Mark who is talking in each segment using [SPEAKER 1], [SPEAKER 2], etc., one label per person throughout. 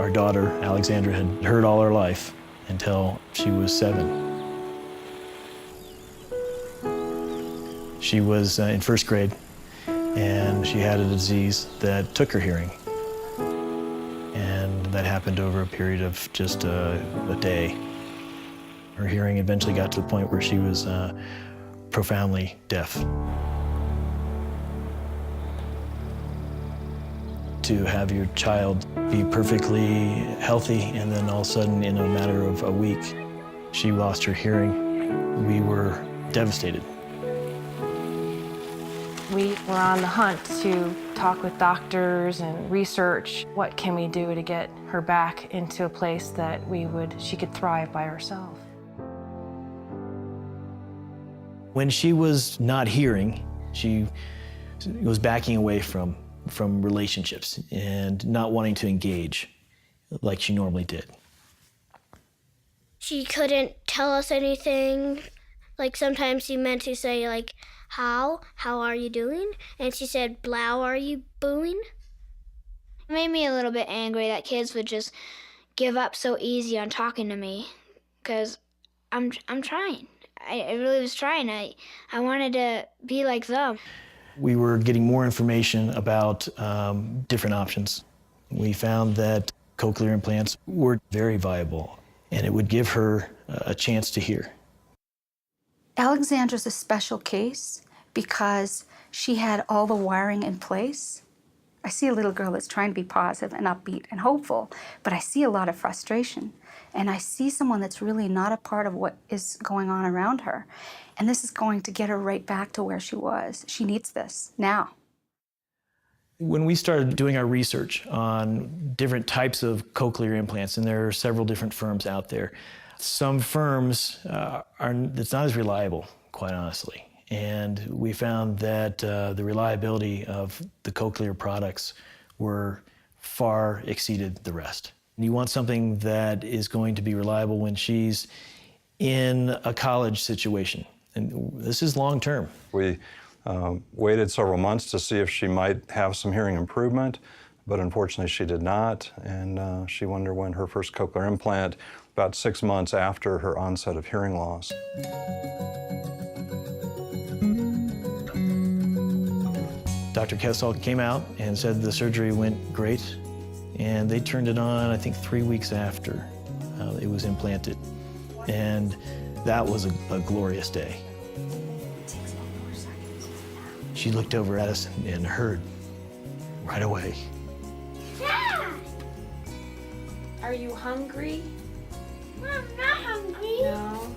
[SPEAKER 1] Our daughter, Alexandria, had heard all her life until she was 7. She was in first grade, and she had a disease that took her hearing. And that happened over a period of just a day. Her hearing eventually got to the point where she was profoundly deaf. To have your child be perfectly healthy and then all of a sudden, in a matter of a week, she lost her hearing, we were devastated.
[SPEAKER 2] We were on the hunt to talk with doctors and research what can we do to get her back into a place that she could thrive by herself.
[SPEAKER 1] When she was not hearing, she was backing away from relationships and not wanting to engage like she normally did.
[SPEAKER 3] She couldn't tell us anything. Like sometimes she meant to say like, how are you doing? And she said, blow, are you booing? It made me a little bit angry that kids would just give up so easy on talking to me, because I'm trying. I really was trying. I wanted to be like them.
[SPEAKER 1] We were getting more information about different options. We found that cochlear implants were very viable, and it would give her a chance to hear.
[SPEAKER 4] Alexandra's a special case because she had all the wiring in place. I see a little girl that's trying to be positive and upbeat and hopeful, but I see a lot of frustration. And I see someone that's really not a part of what is going on around her. And this is going to get her right back to where she was. She needs this now.
[SPEAKER 1] When we started doing our research on different types of cochlear implants, and there are several different firms out there, some firms it's not as reliable, quite honestly. And we found that the reliability of the cochlear products were far exceeded the rest. You want something that is going to be reliable when she's in a college situation. And this is long term.
[SPEAKER 5] We waited several months to see if she might have some hearing improvement, but unfortunately she did not. And she underwent her first cochlear implant about 6 months after her onset of hearing loss.
[SPEAKER 1] Dr. Kessel came out and said the surgery went great, and they turned it on, I think, 3 weeks after it was implanted. And that was a glorious day. She looked over at us and heard right away.
[SPEAKER 3] Dad!
[SPEAKER 2] Are you hungry?
[SPEAKER 3] I'm not hungry.
[SPEAKER 2] No.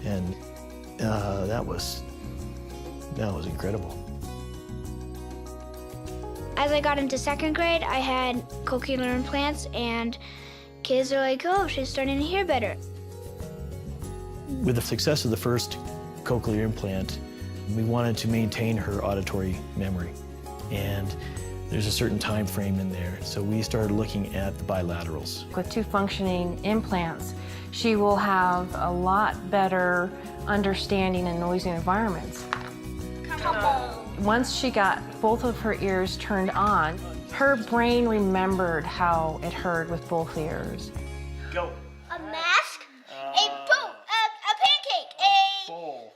[SPEAKER 1] And that was incredible.
[SPEAKER 3] As I got into second grade, I had cochlear implants, and kids are like, oh, she's starting to hear better.
[SPEAKER 1] With the success of the first cochlear implant, we wanted to maintain her auditory memory. And there's a certain time frame in there, so we started looking at the bilaterals.
[SPEAKER 2] With 2 functioning implants, she will have a lot better understanding in noisy environments. Once she got both of her ears turned on, her brain remembered how it heard with both ears.
[SPEAKER 1] Go.
[SPEAKER 3] A mask, a boat, a pancake, a
[SPEAKER 1] Bowl.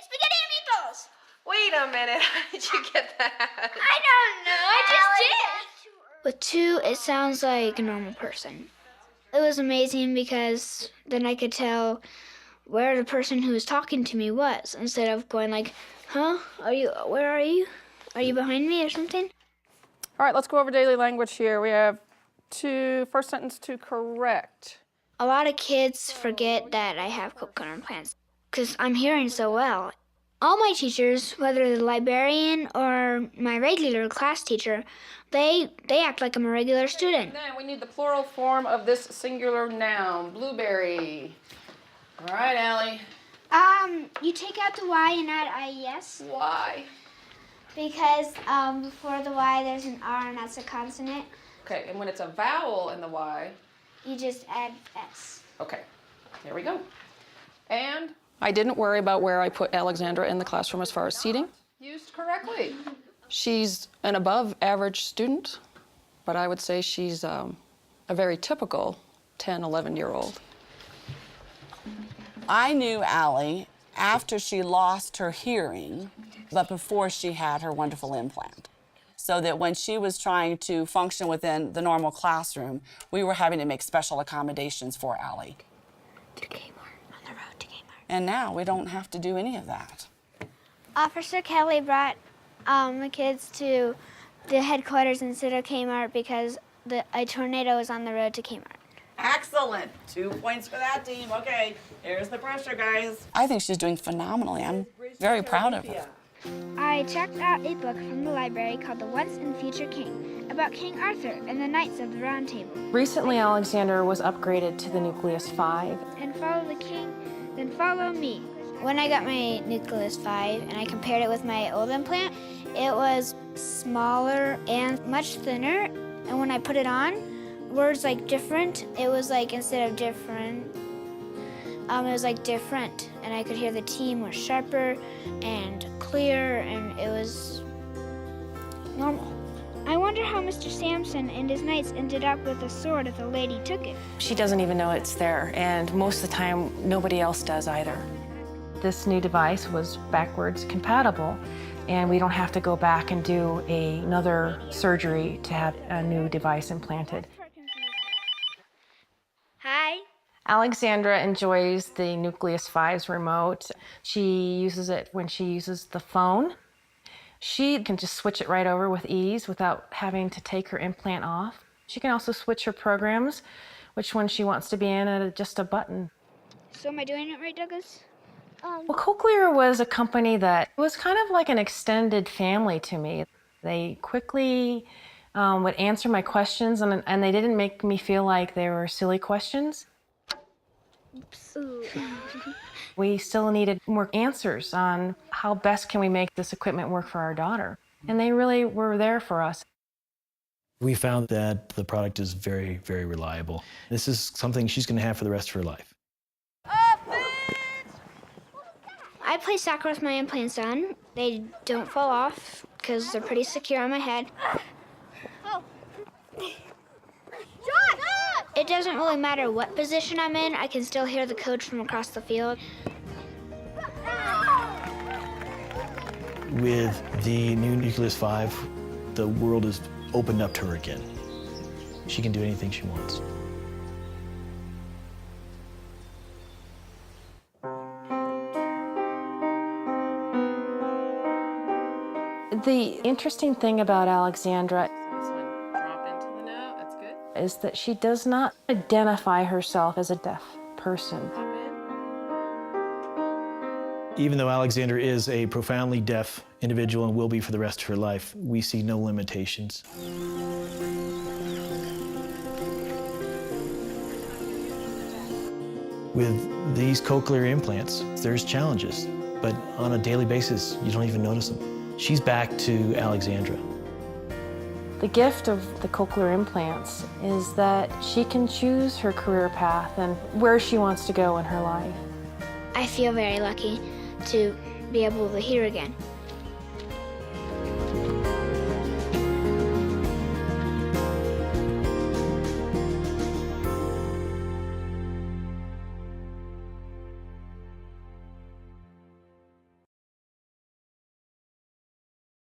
[SPEAKER 3] spaghetti and meatballs.
[SPEAKER 2] Wait a minute, how did you get that?
[SPEAKER 3] I don't know, I just did. With 2, it sounds like a normal person. It was amazing because then I could tell where the person who was talking to me was, instead of going like, huh? Where are you? Are you behind me or something?
[SPEAKER 6] All right, let's go over daily language here. We have first sentence to correct.
[SPEAKER 3] A lot of kids forget that I have cochlear implants because I'm hearing so well. All my teachers, whether the librarian or my regular class teacher, they act like I'm a regular student.
[SPEAKER 6] Then we need the plural form of this singular noun, blueberry. All right, Allie.
[SPEAKER 3] You take out the Y and add IES.
[SPEAKER 6] Why?
[SPEAKER 3] Because before the Y there's an R and that's a consonant.
[SPEAKER 6] Okay, and when it's a vowel in the Y,
[SPEAKER 3] You just add S.
[SPEAKER 6] okay, there we go. And I didn't worry about where I put Alexandra in the classroom as far as seating. Used correctly. She's an above average student, but I would say she's a very typical 10, 11-year-old.
[SPEAKER 7] I knew Allie after she lost her hearing, but before she had her wonderful implant. So that when she was trying to function within the normal classroom, we were having to make special accommodations for Allie.
[SPEAKER 3] To Kmart, on the road to Kmart.
[SPEAKER 7] And now we don't have to do any of that.
[SPEAKER 3] Officer Kelly brought the kids to the headquarters instead of Kmart because a tornado was on the road to Kmart.
[SPEAKER 7] Excellent. 2 points for that team. Okay, here's the pressure, guys. I think she's doing phenomenally. I'm very proud of her.
[SPEAKER 3] I checked out a book from the library called The Once and Future King about King Arthur and the Knights of the Round Table.
[SPEAKER 2] Recently, Alexandra was upgraded to the Nucleus 5.
[SPEAKER 3] And follow the king, then follow me. When I got my Nucleus 5 and I compared it with my old implant, it was smaller and much thinner. And when I put it on, words like different, it was like instead of different, it was like different. And I could hear the T more sharper and clear, and it was normal. I wonder how Mr. Sampson and his knights ended up with a sword if the lady took it.
[SPEAKER 2] She doesn't even know it's there, and most of the time, nobody else does either. This new device was backwards compatible, and we don't have to go back and do another surgery to have a new device implanted.
[SPEAKER 3] Hi.
[SPEAKER 2] Alexandra enjoys the Nucleus 5's remote. She uses it when she uses the phone. She can just switch it right over with ease without having to take her implant off. She can also switch her programs, which one she wants to be in at just a button.
[SPEAKER 3] So am I doing it right, Douglas?
[SPEAKER 2] Well, Cochlear was a company that was kind of like an extended family to me. They quickly would answer my questions, and they didn't make me feel like they were silly questions. We still needed more answers on how best can we make this equipment work for our daughter. And they really were there for us.
[SPEAKER 1] We found that the product is very, very reliable. This is something she's going to have for the rest of her life.
[SPEAKER 3] I play soccer with my implants on. They don't fall off because they're pretty secure on my head. It doesn't really matter what position I'm in. I can still hear the coach from across the field.
[SPEAKER 1] With the new Nucleus 5, the world is opened up to her again. She can do anything she wants.
[SPEAKER 2] The interesting thing about Alexandra
[SPEAKER 6] Drop into the note, that's good.
[SPEAKER 2] is that she does not identify herself as a deaf person.
[SPEAKER 1] Even though Alexandra is a profoundly deaf individual and will be for the rest of her life, we see no limitations. With these cochlear implants, there's challenges, but on a daily basis, you don't even notice them. She's back to Alexandra.
[SPEAKER 2] The gift of the cochlear implants is that she can choose her career path and where she wants to go in her life.
[SPEAKER 3] I feel very lucky to be able to hear again.